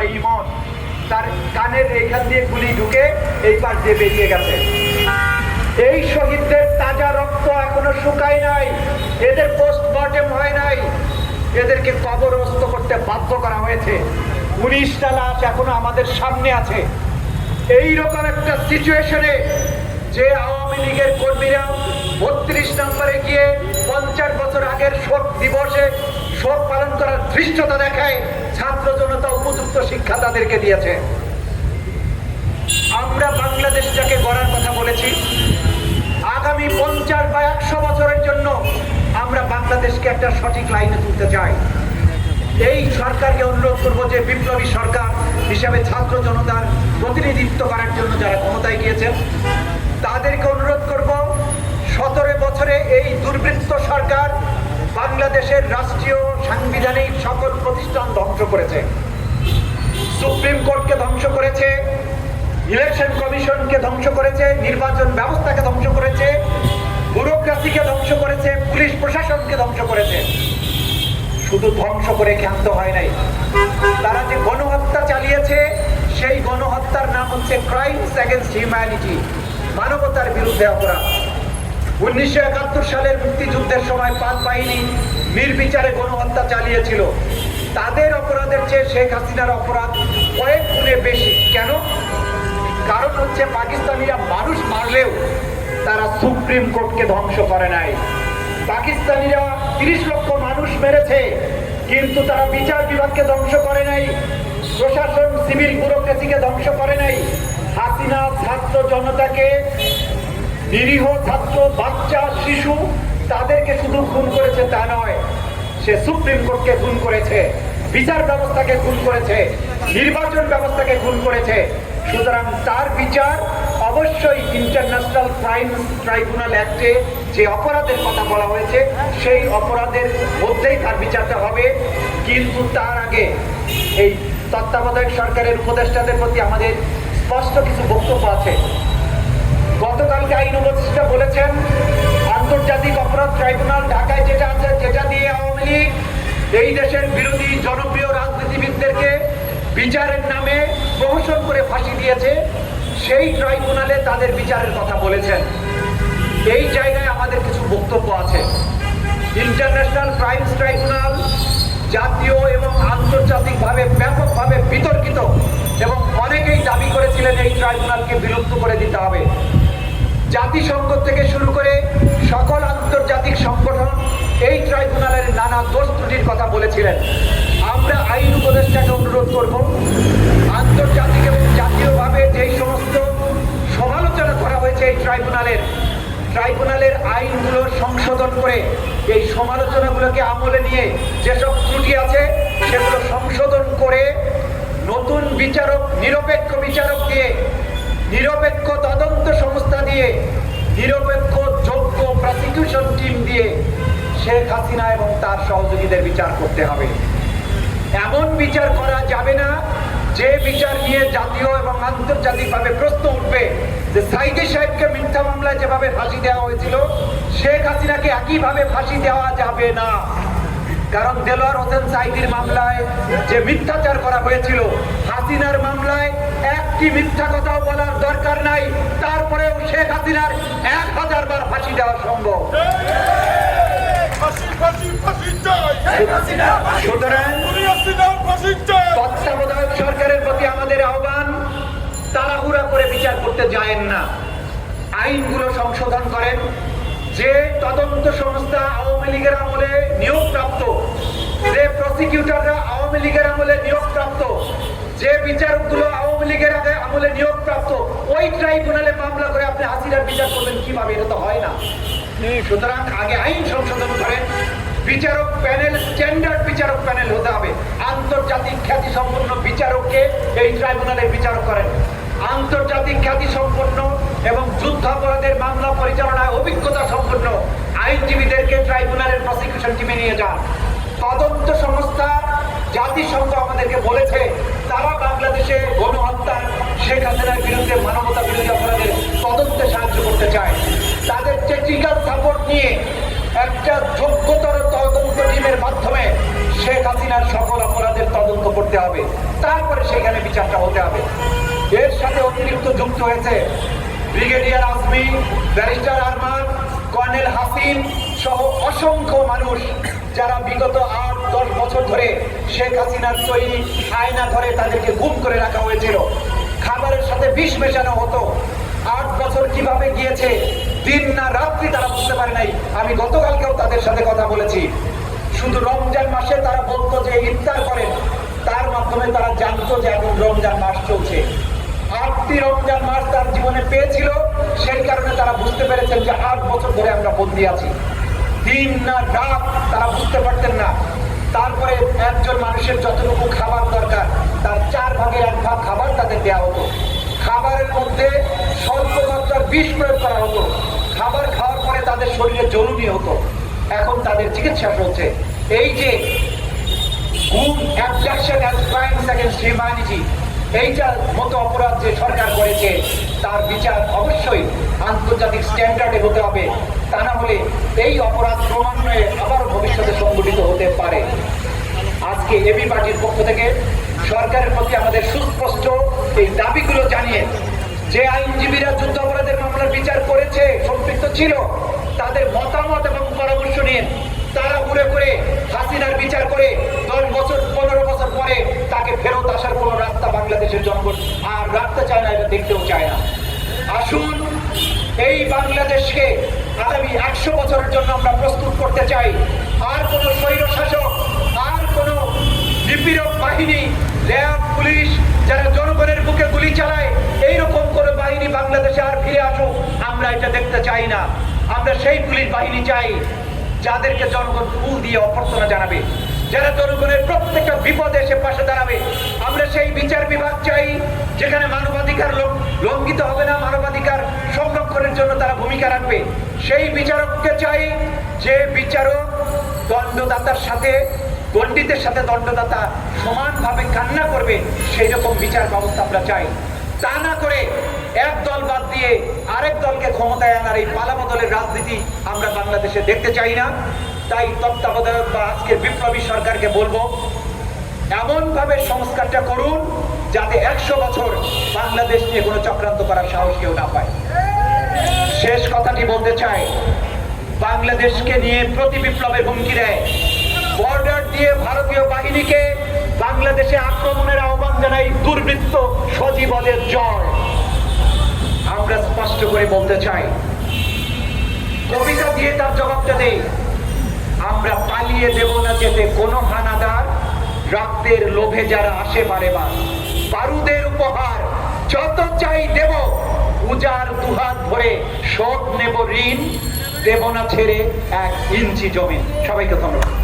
করে ইমন, তার কানের এইখান দিয়ে গুলি ঢুকে এই পাশ দিয়ে বেরিয়ে গেছে। এই শহীদদের তাজা রক্ত এখনো শুকায় নাই, এদের পোস্টমর্টেম হয় নাই, এদেরকে কবরস্থ করতে বাধ্য করা হয়েছে। 19টা লাশ এখনো আমাদের সামনে আছে। এইরকম একটা সিচুয়েশনে যে আওয়ামী লীগের কর্মীরা 32 নম্বরে গিয়ে 50 বছর আগের শোক দিবসে শোক পালন করার ধৃষ্টতা দেখায়, ছাত্র জনতা উপযুক্ত শিক্ষা তাদেরকে দিয়েছে। আমরা বাংলাদেশটাকে গড়ার কথা বলেছি, আগামী 50 বা 100 বছরের জন্য আমরা বাংলাদেশকে একটা সঠিক লাইনে তুলতে চাই। এই সরকারকে অনুরোধ করবো যে বিপ্লবী সরকার হিসাবে ছাত্র জনতার প্রতিনিধিত্ব করার জন্য যারা ক্ষমতায় গিয়েছেন তাদেরকে অনুরোধ করব, 17 বছরে এই দুর্বৃত্ত সরকার বাংলাদেশের রাষ্ট্রীয় সাংবিধানিক সকল প্রতিষ্ঠান ধ্বংস করেছে, সুপ্রিম কোর্টকে ধ্বংস করেছে, ইলেকশন কমিশনকে ধ্বংস করেছে, নির্বাচন ব্যবস্থাকে ধ্বংস করেছে, ব্যুরোক্রেসিকে ধ্বংস করেছে, পুলিশ প্রশাসনকে ধ্বংস করেছে। শুধু ধ্বংস করে ক্ষান্ত হয় নাই, তারা যে গণহত্যা চালিয়েছে সেই গণহত্যার নাম হচ্ছে ক্রাইমস এগেইনস্ট হিউম্যানিটি, মানবতার বিরুদ্ধে অপরাধ। 1971 সালের মুক্তিযুদ্ধের সময় পাক বাহিনী নির্বিচারে গণহত্যা চালিয়েছিল, তাদের অপরাধের চেয়ে শেখ হাসিনার অপরাধ কয়েক গুণে বেশি। কেন? কারণ হচ্ছে পাকিস্তানিরা মানুষ মারলেও তারা সুপ্রিম কোর্টকে ধ্বংস করে নাই। পাকিস্তানিরা 30 লক্ষ মানুষ মেরেছে, কিন্তু তারা বিচার বিভাগকে ধ্বংস করে নাই, প্রশাসন সিভিল ব্যুরোক্রেসিকে ধ্বংস করে নাই। হাসিনা ছাত্র জনতাকে, নিরীহ ছাত্র, বাচ্চা, শিশু তাদেরকে শুধু খুন করেছে তা নয়, সে সুপ্রিম কোর্টকে খুন করেছে, বিচার ব্যবস্থাকে খুন করেছে, নির্বাচন ব্যবস্থাকে খুন করেছে। সুতরাং তার বিচার অবশ্যই ইন্টারন্যাশনাল ক্রাইম ট্রাইব্যুনাল অ্যাক্টে যে অপরাধের কথা বলা হয়েছে সেই অপরাধের মধ্যেই তার বিচারটা হবে। কিন্তু তার আগে এই তত্ত্বাবধায়ক সরকারের উপদেষ্টাদের প্রতি আমাদের স্পষ্ট কিছু বক্তব্য আছে। গতকালকে আইন উপদেষ্টা বলেছেন আন্তর্জাতিক অপরাধ ট্রাইব্যুনাল ঢাকায় যেটা আছে, যেটা দিয়ে আওয়ামী লীগ এই দেশের বিরোধী জনপ্রিয় রাজনীতিবিদদেরকে বিচারের নামে প্রহসন করে ফাঁসি দিয়েছে, সেই ট্রাইব্যুনালে তাদের বিচারের কথা বলেছেন। এই জায়গায় আমাদের কিছু বক্তব্য আছে। ইন্টারন্যাশনাল ক্রাইমস ট্রাইব্যুনাল জাতীয় এবং আন্তর্জাতিকভাবে ব্যাপকভাবে বিতর্কিত এবং অনেকেই দাবি করেছিলেন এই ট্রাইব্যুনালকে বিলুপ্ত করে দিতে হবে। জাতিসংঘ থেকে শুরু করে সকল আন্তর্জাতিক সংগঠন এই ট্রাইব্যুনালের নানা দোষ ত্রুটির কথা বলেছিলেন। আমরা আইন উপদেষ্টাকে অনুরোধ করব, আন্তর্জাতিক এবং জাতীয়ভাবে যেই সমস্ত সমালোচনা করা হয়েছে এই ট্রাইব্যুনালের আইনগুলো সংশোধন করে এই সমালোচনাগুলোকে আমলে নিয়ে যেসব ত্রুটি আছে সেগুলো সংশোধন করে নতুন বিচারক, নিরপেক্ষ বিচারক দিয়ে, নিরপেক্ষ তদন্ত সংস্থা দিয়ে, নিরপেক্ষ যোগ্য প্রসিকিউশন টিম দিয়ে শেখ হাসিনা এবং তার সহযোগীদের বিচার করতে হবে। এমন বিচার করা যাবে না যে বিচার নিয়ে জাতীয় এবং আন্তর্জাতিকভাবে প্রশ্ন উঠবে যে সাইদি সাহেবকে মিথ্যা মামলায় যেভাবে ফাঁসি দেওয়া হয়েছিল শেখ হাসিনাকে একইভাবে ফাঁসি দেওয়া যাবে না। কারণ দেলোয়ার হোসেন সাইদির মামলায় যে মিথ্যাচার করা হয়েছিল, হাসিনার মামলায় একটি মিথ্যা কথাও বলার দরকার নাই, তারপরেও শেখ হাসিনার 1000 বার ফাঁসি দেওয়া সম্ভব। সুতরাং তত্ত্বাবধায়ক সরকারের প্রতি আমাদের আহ্বান, তাড়াহুড়া করে বিচার করতে যায়েন না, আইনগুলো সংশোধন করেন। যে তদন্ত সংস্থা আওয়ামী লীগের আমলে নিয়োগপ্রাপ্ত, যে প্রসিকিউটররা আওয়ামী লীগের আমলে নিয়োগপ্রাপ্ত, যে বিচারকগুলো আওয়ামী লীগের আমলে নিয়োগপ্রাপ্ত, ওই ট্রাইব্যুনালে মামলা করে আপনি হাসিনার বিচার করবেন কিভাবে? এটা তো হয় না। সুতরাং আগে আইন সংশোধন করেন, বিচারক প্যানেল স্ট্যান্ডার্ড বিচারক প্যানেল হতে হবে, আন্তর্জাতিক খ্যাতি সম্পন্ন বিচারককে এই ট্রাইব্যুনালে বিচারক করেন, আন্তর্জাতিক খ্যাতি সম্পন্ন এবং যুদ্ধাপরাধের মামলা পরিচালনায় অভিজ্ঞতা সম্পন্ন আইনজীবীদেরকে ট্রাইব্যুনালের প্রসিকিউশন টিমে নিয়ে যান। তদন্ত সংস্থা জাতিসংঘ আমাদেরকে বলেছে তারা বাংলাদেশে গণহত্যার, শেখ হাসিনার বিরুদ্ধে মানবতা বিরোধী অপরাধের তদন্তে সাহায্য করতে চায়। তাদের টেকনিক্যাল সাপোর্ট নিয়ে একটা যোগ্যতর তদন্ত টিমের মাধ্যমে শেখ হাসিনার সকল অপরাধের তদন্ত করতে হবে। তারপরে সেখানে বিচারটা হতে হবে। এর সাথে অতিরিক্ত যুক্ত হয়েছে brigadier Azmi, barrister Arman, colonel Hashim সহ অসংখ্য মানুষ যারা বিগত 8-10 বছর ধরে শেখ হাসিনার তৈরি আয়না ধরে তাদেরকে গুম করে রাখা হয়েছিল। খাবারের সাথে বিষ মেশানো হতো। 8 বছর কিভাবে গিয়েছে, দিন না রাত্রি তারা বুঝতে পারে নাই। আমি গতকালকেও তাদের সাথে কথা বলেছি। শুধু রমজান মাসে তারা বলতো যে ইফতার করেন, তার মাধ্যমে তারা জানতো যে এখন রমজান মাস চলছে। 8টি রমজান মাস তার জীবনে পেয়েছিল, সেই কারণে তারা বুঝতে পেরেছেন যে 8 বছর ধরে আমরা বন্দী আছি। দিন না রাত তারা বুঝতে পারতেন না। তারপরে একজন মানুষের যতটুকু খাবার দরকার তার 4 ভাগের 1 ভাগ খাবার তাদের দেওয়া হতো। খাবারের মধ্যে স্বল্প মাত্রার বিষ প্রয়োগ করা হতো। খাবার খাওয়ার পরে তাদের শরীরে জরুরি হতো। এখন তাদের চিকিৎসা চলছে। এই যে গুম, abduction as crimes against humanity, এইটার মতো অপরাধ যে সরকার করেছে তার বিচার অবশ্যই আন্তর্জাতিক স্ট্যান্ডার্ডে হতে হবে। তা না হলে এই অপরাধ ক্রমান্বয়ে আবার ভবিষ্যতে সংঘটিত হতে পারে। আজকে এবি পার্টির পক্ষ থেকে সরকারের প্রতি আমাদের সুস্পষ্ট এই দাবিগুলো জানিয়ে, যে আইনজীবীরা যুদ্ধাপরাধের মামলার বিচার করেছে, সম্পৃক্ত ছিল, তাদের মতামত এবং পরামর্শ নিয়ে তারা ঘুরে করে হাসিনার বিচার করে 10 বছর 15 বছর পরে তাকে ফেরত আসার কোনো রাস্তা বাংলাদেশের জনগণ আর রাখতে চায় না, এটা দেখতেও চায় না। আসুন এই বাংলাদেশকে আগামী 100 বছরের জন্য আমরা প্রস্তুত করতে চাই। আর কোনো স্বৈর শাসক, আর কোনো নিপীড়ক বাহিনী, র্যাব, পুলিশ যারা জনগণের বুকে গুলি চালায়, এইরকম কোনো বাহিনী বাংলাদেশে আর ফিরে আসুক আমরা এটা দেখতে চাই না। আমরা সেই পুলিশ বাহিনী চাই যাদেরকে জনগণ ফুল দিয়ে অভ্যর্থনা জানাবে, যারা জনগণের প্রত্যেকটা বিপদে এসে পাশে দাঁড়াবে। আমরা সেই বিচার বিভাগ চাই যেখানে মানবাধিকার লঙ্ঘিত হবে না, মানবাধিকার সংরক্ষণের জন্য তারা ভূমিকা রাখবে। সেই বিচারককে চাই যে বিচারক দণ্ডদাতার সাথে, দণ্ডিতের সাথে দণ্ডদাতা সমানভাবে কান্না করবে, সেই রকম বিচার ব্যবস্থা আমরা চাই। তা না করে এক দল বাদ দিয়ে আরেক দলকে ক্ষমতায় আনার এই পালাবদলের রাজনীতি আমরা বাংলাদেশে দেখতে চাই না। তাই তত্ত্বাবধায়ক বা আজকের বিপ্লবী সরকারকে বলবো, এমন ভাবে সংস্কারটা করুন যাতে 100 বছর বাংলাদেশ নিয়ে কোনো চক্রান্ত করার সাহস কেউ না পায়। শেষ কথাটি বলতে চাই, বাংলাদেশকে নিয়ে প্রতি বিপ্লবের হুমকি দেয়, বর্ডার দিয়ে ভারতীয় বাহিনীকে বাংলাদেশে আক্রমণের আহ্বান জানাই দুর্বৃত্ত সজীবদের জয়। আমরা স্পষ্ট করে বলতে চাই, কবিতা দিয়ে তার জবাবটা দেই, আমরা পালিয়ে দেব না যেতে কোনো হানাদার, রক্তের লোভে যারা আসে বারেবার, বারুদের উপহার যত চাই দেব, উজার দুহাত ভরে শোধ নেব ঋণ, দেব না ছেড়ে 1 ইঞ্চি জমি। সবাইকে ধন্যবাদ।